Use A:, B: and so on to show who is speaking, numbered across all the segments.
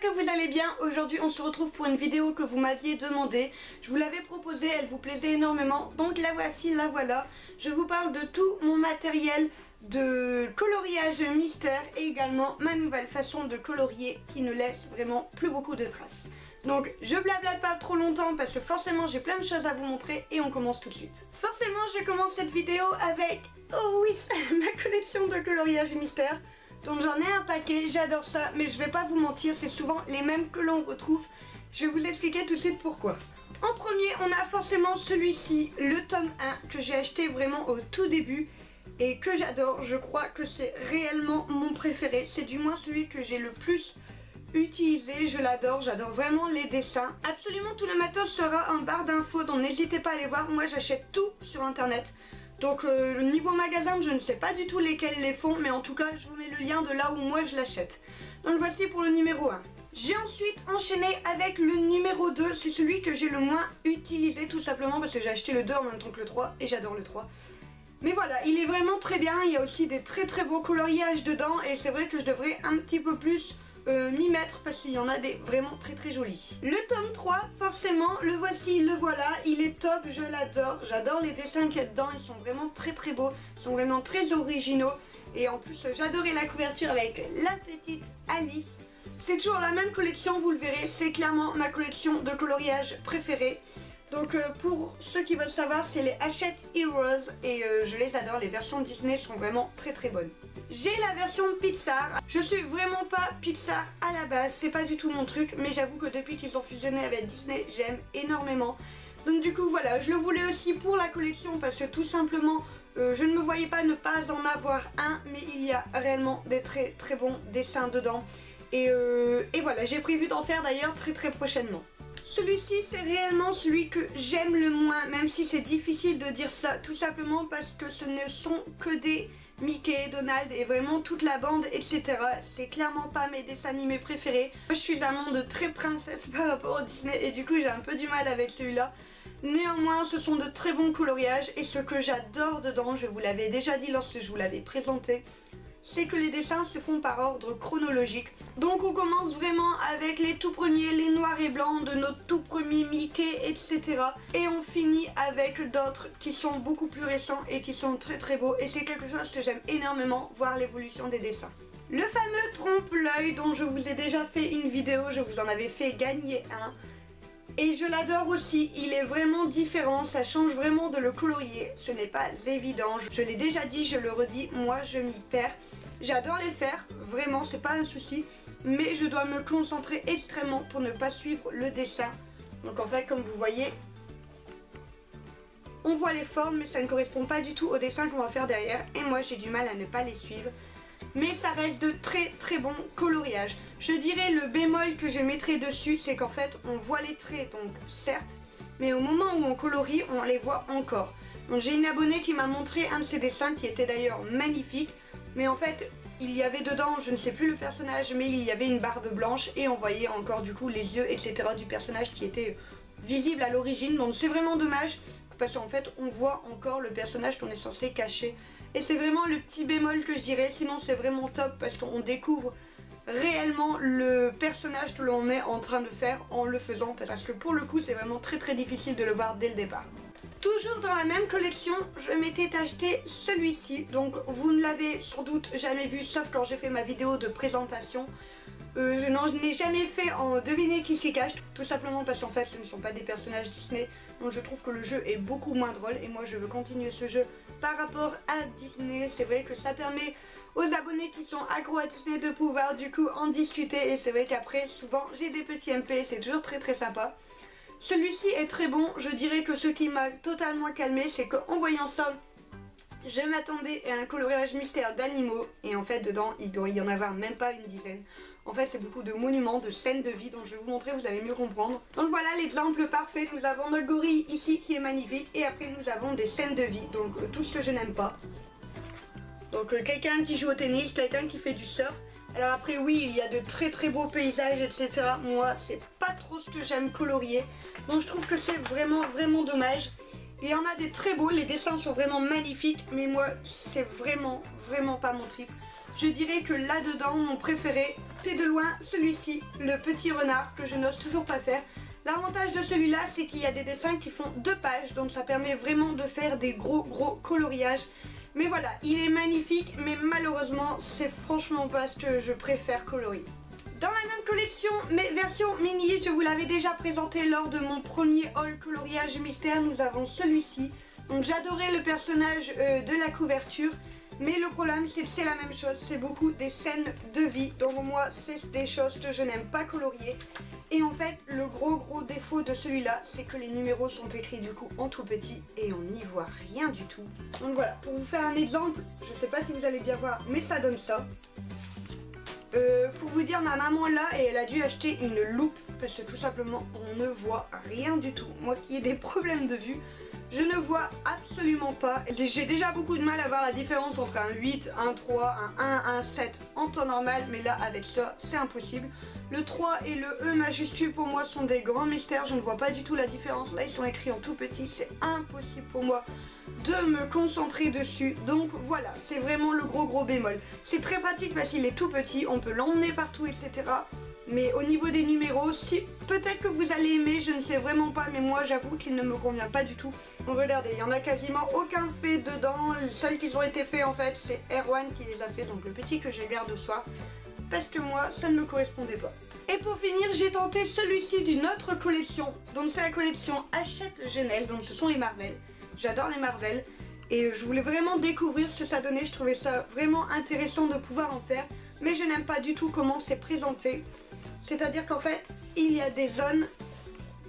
A: que vous allez bien. Aujourd'hui on se retrouve pour une vidéo que vous m'aviez demandé. Je vous l'avais proposée, elle vous plaisait énormément. Donc la voici, la voilà. Je vous parle de tout mon matériel de coloriage mystère et également ma nouvelle façon de colorier qui ne laisse vraiment plus beaucoup de traces. Donc je blablate pas trop longtemps parce que forcément j'ai plein de choses à vous montrer et on commence tout de suite. Forcément je commence cette vidéo avec, oh oui, ma collection de coloriage mystère. Donc j'en ai un paquet, j'adore ça, mais je vais pas vous mentir, c'est souvent les mêmes que l'on retrouve. Je vais vous expliquer tout de suite pourquoi. En premier, on a forcément celui-ci, le tome 1, que j'ai acheté vraiment au tout début et que j'adore. Je crois que c'est réellement mon préféré, c'est du moins celui que j'ai le plus utilisé, je l'adore, j'adore vraiment les dessins. Absolument tout le matos sera en barre d'infos, donc n'hésitez pas à aller voir, moi j'achète tout sur internet. Donc niveau magasin, je ne sais pas du tout lesquels les font, mais en tout cas je vous mets le lien de là où moi je l'achète. Donc voici pour le numéro 1. J'ai ensuite enchaîné avec le numéro 2, c'est celui que j'ai le moins utilisé tout simplement parce que j'ai acheté le 2 en même temps que le 3 et j'adore le 3. Mais voilà, il est vraiment très bien, il y a aussi des très beaux coloriages dedans et c'est vrai que je devrais un petit peu plus m'y mettre parce qu'il y en a des vraiment très jolis. Le tome 3, forcément, le voici, le voilà, il est top, je l'adore, j'adore les dessins qu'il y a dedans, ils sont vraiment très beaux, ils sont vraiment très originaux et en plus j'adorais la couverture avec la petite Alice. C'est toujours la même collection, vous le verrez, c'est clairement ma collection de coloriage préférée. Donc pour ceux qui veulent savoir, c'est les Hachette Heroes et je les adore, les versions Disney sont vraiment très bonnes. J'ai la version Pixar, je suis vraiment pas Pixar à la base, c'est pas du tout mon truc, mais j'avoue que depuis qu'ils ont fusionné avec Disney, j'aime énormément. Donc du coup voilà, je le voulais aussi pour la collection parce que tout simplement je ne me voyais pas ne pas en avoir un, mais il y a réellement des très bons dessins dedans. Et voilà, j'ai prévu d'en faire d'ailleurs très prochainement. Celui-ci c'est réellement celui que j'aime le moins, même si c'est difficile de dire ça, tout simplement parce que ce ne sont que des Mickey, Donald et vraiment toute la bande, etc. C'est clairement pas mes dessins animés préférés. Moi je suis un monde très princesse par rapport au Disney et du coup j'ai un peu du mal avec celui-là. Néanmoins ce sont de très bons coloriages et ce que j'adore dedans, je vous l'avais déjà dit lorsque je vous l'avais présenté, c'est que les dessins se font par ordre chronologique. Donc on commence vraiment avec les tout premiers, les noirs et blancs de nos tout premiers Mickey, etc. Et on finit avec d'autres qui sont beaucoup plus récents et qui sont très beaux. Et c'est quelque chose que j'aime énormément, voir l'évolution des dessins. Le fameux trompe-l'œil dont je vous ai déjà fait une vidéo, je vous en avais fait gagner un. Et je l'adore aussi, il est vraiment différent, ça change vraiment de le colorier, ce n'est pas évident. Je l'ai déjà dit, je le redis, moi je m'y perds. J'adore les faire, vraiment c'est pas un souci, mais je dois me concentrer extrêmement pour ne pas suivre le dessin. Donc en fait comme vous voyez, on voit les formes mais ça ne correspond pas du tout au dessin qu'on va faire derrière et moi j'ai du mal à ne pas les suivre. Mais ça reste de très bons coloriages. Je dirais le bémol que je mettrai dessus, c'est qu'en fait on voit les traits, donc certes, mais au moment où on colorie, on les voit encore. Donc j'ai une abonnée qui m'a montré un de ses dessins qui était d'ailleurs magnifique, mais en fait il y avait dedans, je ne sais plus le personnage, mais il y avait une barbe blanche et on voyait encore du coup les yeux, etc. du personnage qui était visible à l'origine. Donc c'est vraiment dommage parce qu'en fait on voit encore le personnage qu'on est censé cacher. Et c'est vraiment le petit bémol que je dirais, sinon c'est vraiment top parce qu'on découvre réellement le personnage que l'on est en train de faire en le faisant. Parce que pour le coup c'est vraiment très difficile de le voir dès le départ. Toujours dans la même collection, je m'étais acheté celui-ci. Donc vous ne l'avez sans doute jamais vu sauf quand j'ai fait ma vidéo de présentation. Je n'en ai jamais fait en deviner qui s'y cache, tout simplement parce qu'en fait ce ne sont pas des personnages Disney, donc je trouve que le jeu est beaucoup moins drôle et moi je veux continuer ce jeu par rapport à Disney. C'est vrai que ça permet aux abonnés qui sont accros à Disney de pouvoir du coup en discuter et c'est vrai qu'après souvent j'ai des petits MP, c'est toujours très sympa. Celui-ci est très bon, je dirais que ce qui m'a totalement calmé c'est qu'en voyant ça, je m'attendais à un coloriage mystère d'animaux et en fait dedans il doit y en avoir même pas une dizaine. En fait c'est beaucoup de monuments, de scènes de vie, donc je vais vous montrer, vous allez mieux comprendre. Donc voilà l'exemple parfait, nous avons notre gorille ici qui est magnifique et après nous avons des scènes de vie, donc tout ce que je n'aime pas. Donc quelqu'un qui joue au tennis, quelqu'un qui fait du surf. Alors après oui il y a de très beaux paysages etc. Moi c'est pas trop ce que j'aime colorier, donc je trouve que c'est vraiment dommage. Il y en a des très beaux, les dessins sont vraiment magnifiques, mais moi c'est vraiment pas mon trip. Je dirais que là-dedans, mon préféré, sortez de loin celui-ci, le petit renard que je n'ose toujours pas faire. L'avantage de celui-là, c'est qu'il y a des dessins qui font 2 pages, donc ça permet vraiment de faire des gros coloriages. Mais voilà, il est magnifique, mais malheureusement, c'est franchement pas ce que je préfère colorier. Dans la même collection, mais version mini, je vous l'avais déjà présenté lors de mon premier haul coloriage mystère, nous avons celui-ci. Donc j'adorais le personnage de la couverture, mais le problème c'est que c'est la même chose, c'est beaucoup des scènes de vie, donc moi c'est des choses que je n'aime pas colorier. Et en fait le gros défaut de celui-là, c'est que les numéros sont écrits du coup en tout petit et on n'y voit rien du tout. Donc voilà, pour vous faire un exemple, je sais pas si vous allez bien voir, mais ça donne ça. Pour vous dire, ma maman là, et elle a dû acheter une loupe parce que tout simplement on ne voit rien du tout. Moi qui ai des problèmes de vue, je ne vois absolument pas. J'ai déjà beaucoup de mal à voir la différence entre un 8, un 3, un 1, un 7 en temps normal, mais là avec ça c'est impossible. Le 3 et le E majuscule pour moi sont des grands mystères, je ne vois pas du tout la différence. Là ils sont écrits en tout petit, c'est impossible pour moi de me concentrer dessus. Donc voilà, c'est vraiment le gros bémol. C'est très pratique parce qu'il est tout petit, on peut l'emmener partout, etc. Mais au niveau des numéros, si peut-être que vous allez aimer, je ne sais vraiment pas, mais moi j'avoue qu'il ne me convient pas du tout. Donc regardez, il n'y en a quasiment aucun fait dedans. Les seuls qui ont été faits en fait, c'est Erwan qui les a fait, donc le petit que j'ai garde au soir. Parce que moi, ça ne me correspondait pas. Et pour finir, j'ai tenté celui-ci d'une autre collection. Donc c'est la collection Hachette Jeunesse, donc ce sont les Marvel. J'adore les Marvel et je voulais vraiment découvrir ce que ça donnait. Je trouvais ça vraiment intéressant de pouvoir en faire, mais je n'aime pas du tout comment c'est présenté. C'est-à-dire qu'en fait, il y a des zones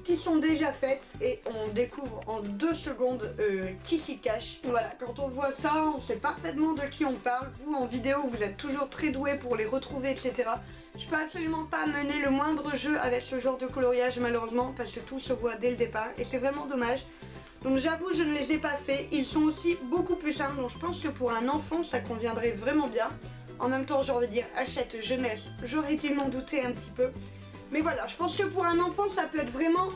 A: qui sont déjà faites et on découvre en 2 secondes qui s'y cache. Voilà, quand on voit ça, on sait parfaitement de qui on parle. Vous, en vidéo, vous êtes toujours très doué pour les retrouver, etc. Je peux absolument pas mener le moindre jeu avec ce genre de coloriage, malheureusement, parce que tout se voit dès le départ et c'est vraiment dommage. Donc j'avoue, je ne les ai pas faits. Ils sont aussi beaucoup plus simples, donc je pense que pour un enfant, ça conviendrait vraiment bien. En même temps, j'ai envie de dire Hachette Jeunesse, j'aurais dû m'en douter un petit peu. Mais voilà, je pense que pour un enfant, ça peut être vraiment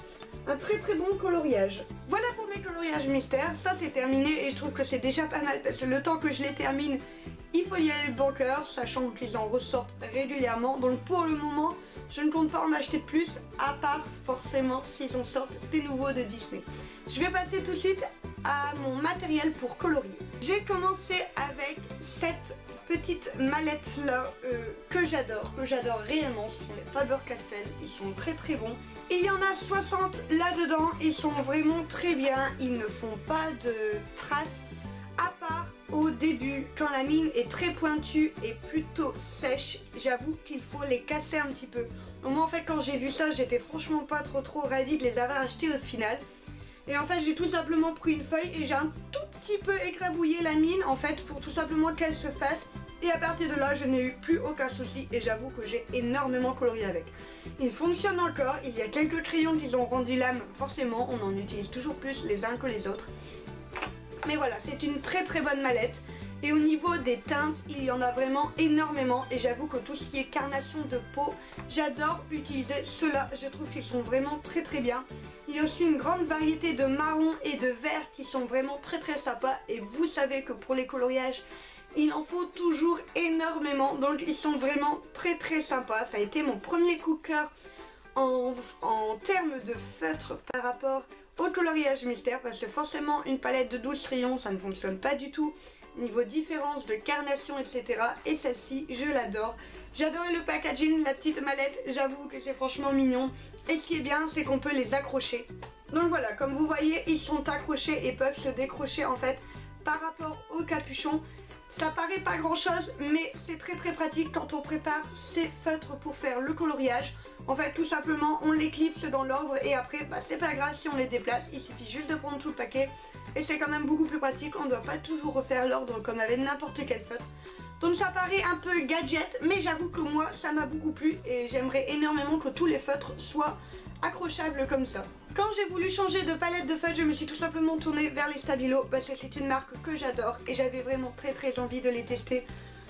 A: un très bon coloriage. Voilà pour mes coloriages mystères, ça c'est terminé et je trouve que c'est déjà pas mal parce que le temps que je les termine, il faut y aller le bon cœur, sachant qu'ils en ressortent régulièrement. Donc pour le moment, je ne compte pas en acheter de plus, à part forcément s'ils en sortent des nouveaux de Disney. Je vais passer tout de suite à mon matériel pour colorier. J'ai commencé avec cette petite mallette là que j'adore réellement. Ce sont les Faber-Castell, ils sont très bons. Il y en a 60 là-dedans, ils sont vraiment très bien, ils ne font pas de traces, à part au début, quand la mine est très pointue et plutôt sèche, j'avoue qu'il faut les casser un petit peu. Donc moi en fait quand j'ai vu ça, j'étais franchement pas trop ravie de les avoir achetés au final. Et en fait j'ai tout simplement pris une feuille et j'ai un tout petit peu écrabouillé la mine en fait pour tout simplement qu'elle se fasse. Et à partir de là je n'ai eu plus aucun souci et j'avoue que j'ai énormément colorié avec. Il fonctionne encore, il y a quelques crayons qui ont rendu l'âme, forcément on en utilise toujours plus les uns que les autres. Mais voilà, c'est une très bonne mallette. Et au niveau des teintes, il y en a vraiment énormément. Et j'avoue que tout ce qui est carnation de peau, j'adore utiliser ceux-là. Je trouve qu'ils sont vraiment très bien. Il y a aussi une grande variété de marron et de vert qui sont vraiment très sympas. Et vous savez que pour les coloriages, il en faut toujours énormément. Donc ils sont vraiment très sympas. Ça a été mon premier coup de cœur en termes de feutre par rapport au coloriage mystère. Parce que forcément une palette de 12 crayons, ça ne fonctionne pas du tout. Niveau différence de carnation, etc. Et celle-ci, je l'adore. J'adorais le packaging, la petite mallette. J'avoue que c'est franchement mignon. Et ce qui est bien, c'est qu'on peut les accrocher. Donc voilà, comme vous voyez, ils sont accrochés et peuvent se décrocher en fait par rapport au capuchon. Ça paraît pas grand chose, mais c'est très pratique quand on prépare ses feutres pour faire le coloriage. En fait, tout simplement, on les clipse dans l'ordre et après, bah, c'est pas grave si on les déplace. Il suffit juste de prendre tout le paquet et c'est quand même beaucoup plus pratique. On ne doit pas toujours refaire l'ordre comme avec n'importe quel feutre. Donc ça paraît un peu gadget, mais j'avoue que moi, ça m'a beaucoup plu et j'aimerais énormément que tous les feutres soient accrochables comme ça. Quand j'ai voulu changer de palette de feutres, je me suis tout simplement tournée vers les Stabilo parce que c'est une marque que j'adore et j'avais vraiment très envie de les tester.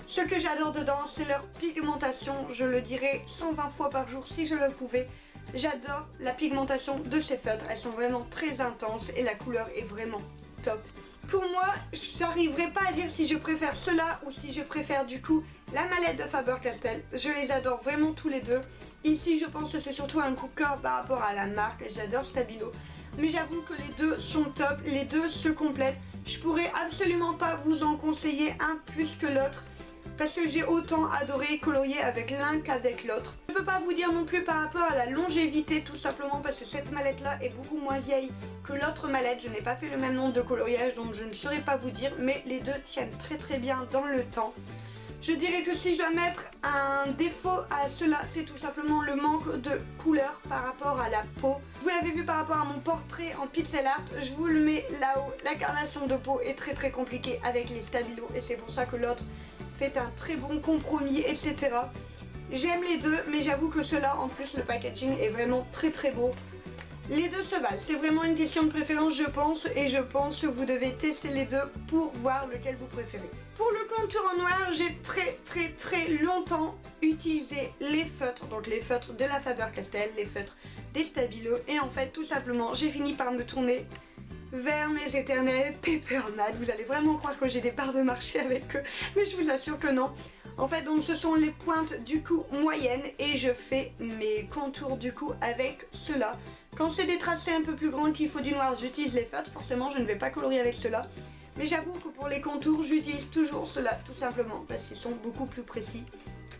A: Ce que j'adore dedans, c'est leur pigmentation, je le dirais 120 fois par jour si je le pouvais. J'adore la pigmentation de ces feutres, elles sont vraiment très intenses et la couleur est vraiment top. Pour moi, je n'arriverai pas à dire si je préfère cela ou si je préfère du coup la mallette de Faber-Castell. Je les adore vraiment tous les deux. Ici, je pense que c'est surtout un coup de cœur par rapport à la marque. J'adore Stabilo. Mais j'avoue que les deux sont top, les deux se complètent. Je pourrais absolument pas vous en conseiller un plus que l'autre. Parce que j'ai autant adoré colorier avec l'un qu'avec l'autre. Je ne peux pas vous dire non plus par rapport à la longévité, tout simplement parce que cette mallette là est beaucoup moins vieille que l'autre mallette. Je n'ai pas fait le même nombre de coloriages, donc je ne saurais pas vous dire, mais les deux tiennent très très bien dans le temps. Je dirais que si je dois mettre un défaut à cela, c'est tout simplement le manque de couleur par rapport à la peau. Vous l'avez vu par rapport à mon portrait en pixel art, je vous le mets là-haut. La carnation de peau est très très compliquée avec les Stabilo et c'est pour ça que l'autre fait un très bon compromis, etc. J'aime les deux, mais j'avoue que cela, en plus le packaging est vraiment très très beau. Les deux se valent, c'est vraiment une question de préférence je pense, et je pense que vous devez tester les deux pour voir lequel vous préférez. Pour le contour en noir, j'ai très longtemps utilisé les feutres, donc les feutres de la Faber-Castell, les feutres des Stabilo, et en fait tout simplement j'ai fini par me tourner vers mes éternels Paper Mate. Vous allez vraiment croire que j'ai des parts de marché avec eux, mais je vous assure que non. En fait, donc ce sont les pointes du coup moyennes et je fais mes contours du coup avec cela. Quand c'est des tracés un peu plus grands qu'il faut du noir, j'utilise les feutres. Forcément, je ne vais pas colorier avec cela. Mais j'avoue que pour les contours, j'utilise toujours cela, tout simplement, parce qu'ils sont beaucoup plus précis.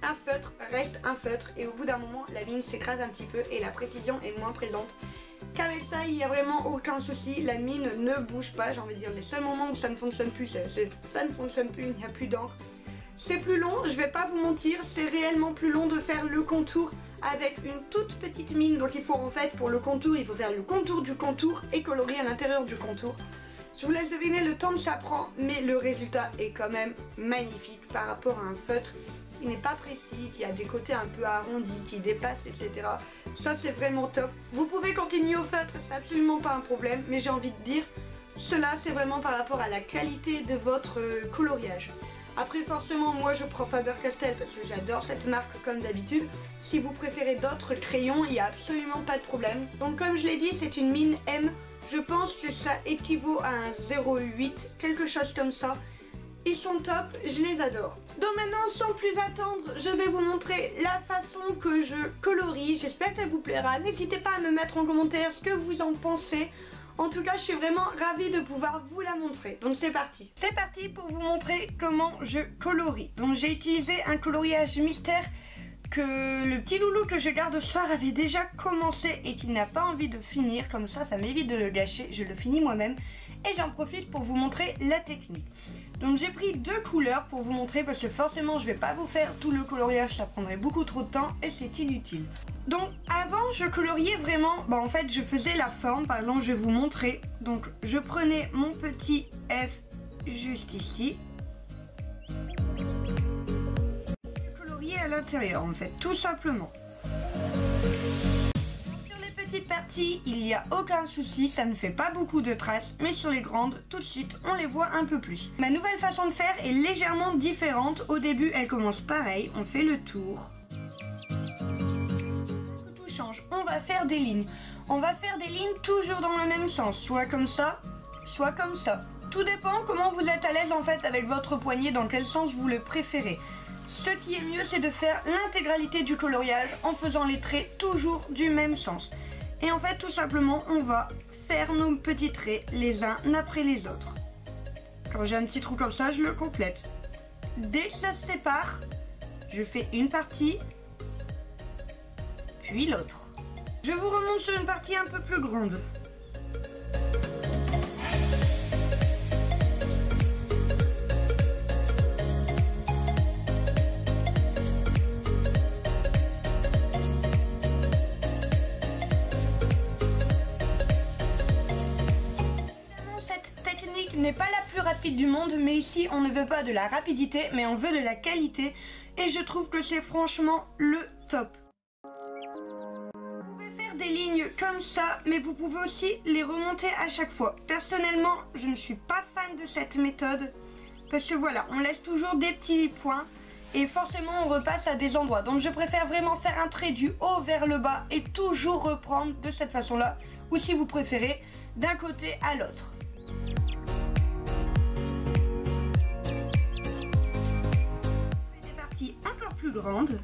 A: Un feutre reste un feutre et au bout d'un moment, la mine s'écrase un petit peu et la précision est moins présente. Qu'avec ça, il n'y a vraiment aucun souci, la mine ne bouge pas, j'ai envie de dire. Les seuls moments où ça ne fonctionne plus, ça ne fonctionne plus, il n'y a plus d'encre. C'est plus long, je vais pas vous mentir, c'est réellement plus long de faire le contour avec une toute petite mine. Donc il faut en fait, pour le contour, il faut faire le contour du contour et colorier à l'intérieur du contour. Je vous laisse deviner le temps que ça prend, mais le résultat est quand même magnifique par rapport à un feutre qui n'est pas précis, qui a des côtés un peu arrondis, qui dépassent, etc. Ça c'est vraiment top. Vous pouvez continuer au feutre, c'est absolument pas un problème, mais j'ai envie de dire, cela c'est vraiment par rapport à la qualité de votre coloriage. Après forcément moi je prends Faber-Castell parce que j'adore cette marque comme d'habitude. Si vous préférez d'autres crayons, il n'y a absolument pas de problème. Donc comme je l'ai dit, c'est une mine M. Je pense que ça équivaut à un 0,8, quelque chose comme ça. Ils sont top, je les adore. Donc maintenant, sans plus attendre, je vais vous montrer la façon que je colorie. J'espère qu'elle vous plaira. N'hésitez pas à me mettre en commentaire ce que vous en pensez. En tout cas, je suis vraiment ravie de pouvoir vous la montrer. Donc c'est parti. C'est parti pour vous montrer comment je colorie. Donc j'ai utilisé un coloriage mystère que le petit loulou que je garde ce soir avait déjà commencé et qu'il n'a pas envie de finir. Comme ça m'évite de le gâcher. Je le finis moi-même. Et j'en profite pour vous montrer la technique. Donc j'ai pris deux couleurs pour vous montrer parce que forcément je vais pas vous faire tout le coloriage, ça prendrait beaucoup trop de temps et c'est inutile. Donc avant je coloriais vraiment, en fait je faisais la forme, par exemple je vais vous montrer. Donc je prenais mon petit F juste ici. Je coloriais à l'intérieur en fait, tout simplement. Petite partie, il n'y a aucun souci, ça ne fait pas beaucoup de traces, mais sur les grandes, tout de suite, on les voit un peu plus. Ma nouvelle façon de faire est légèrement différente. Au début, elle commence pareil, on fait le tour. Tout change, on va faire des lignes. On va faire des lignes toujours dans le même sens, soit comme ça, soit comme ça. Tout dépend comment vous êtes à l'aise en fait avec votre poignet, dans quel sens vous le préférez. Ce qui est mieux, c'est de faire l'intégralité du coloriage en faisant les traits toujours du même sens. Et en fait, tout simplement, on va faire nos petits traits les uns après les autres. Quand j'ai un petit trou comme ça, je le complète. Dès que ça se sépare, je fais une partie, puis l'autre. Je vous remonte sur une partie un peu plus grande. N'est pas la plus rapide du monde, mais ici on ne veut pas de la rapidité mais on veut de la qualité et je trouve que c'est franchement le top. Vous pouvez faire des lignes comme ça, mais vous pouvez aussi les remonter à chaque fois. Personnellement, je ne suis pas fan de cette méthode parce que voilà, on laisse toujours des petits points et forcément on repasse à des endroits. Donc je préfère vraiment faire un trait du haut vers le bas et toujours reprendre de cette façon là, ou si vous préférez d'un côté à l'autre. plus grande.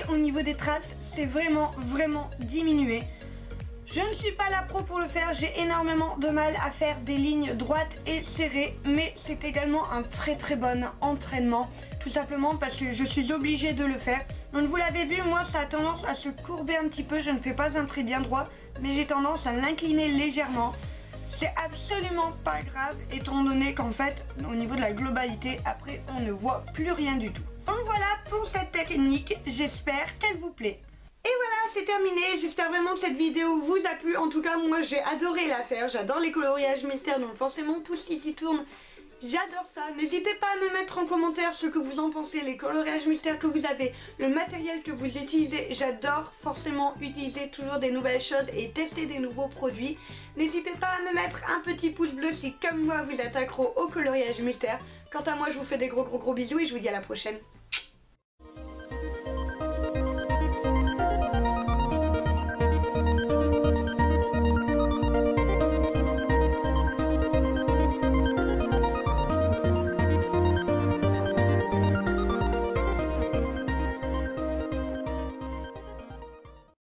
A: Au niveau des traces, c'est vraiment diminué. Je ne suis pas la pro pour le faire, j'ai énormément de mal à faire des lignes droites et serrées, mais c'est également un très bon entraînement, tout simplement parce que je suis obligée de le faire. Donc vous l'avez vu, moi ça a tendance à se courber un petit peu, je ne fais pas un trait bien droit, mais j'ai tendance à l'incliner légèrement. C'est absolument pas grave, étant donné qu'en fait, au niveau de la globalité, après on ne voit plus rien du tout. Donc voilà pour cette technique, j'espère qu'elle vous plaît. Et voilà, c'est terminé, j'espère vraiment que cette vidéo vous a plu. En tout cas, moi j'ai adoré la faire, j'adore les coloriages mystères, donc forcément tout ce qui s'y tourne, j'adore ça. N'hésitez pas à me mettre en commentaire ce que vous en pensez, les coloriages mystères que vous avez, le matériel que vous utilisez. J'adore forcément utiliser toujours des nouvelles choses et tester des nouveaux produits. N'hésitez pas à me mettre un petit pouce bleu si comme moi vous êtes accro au coloriage mystère. Quant à moi, je vous fais des gros bisous et je vous dis à la prochaine.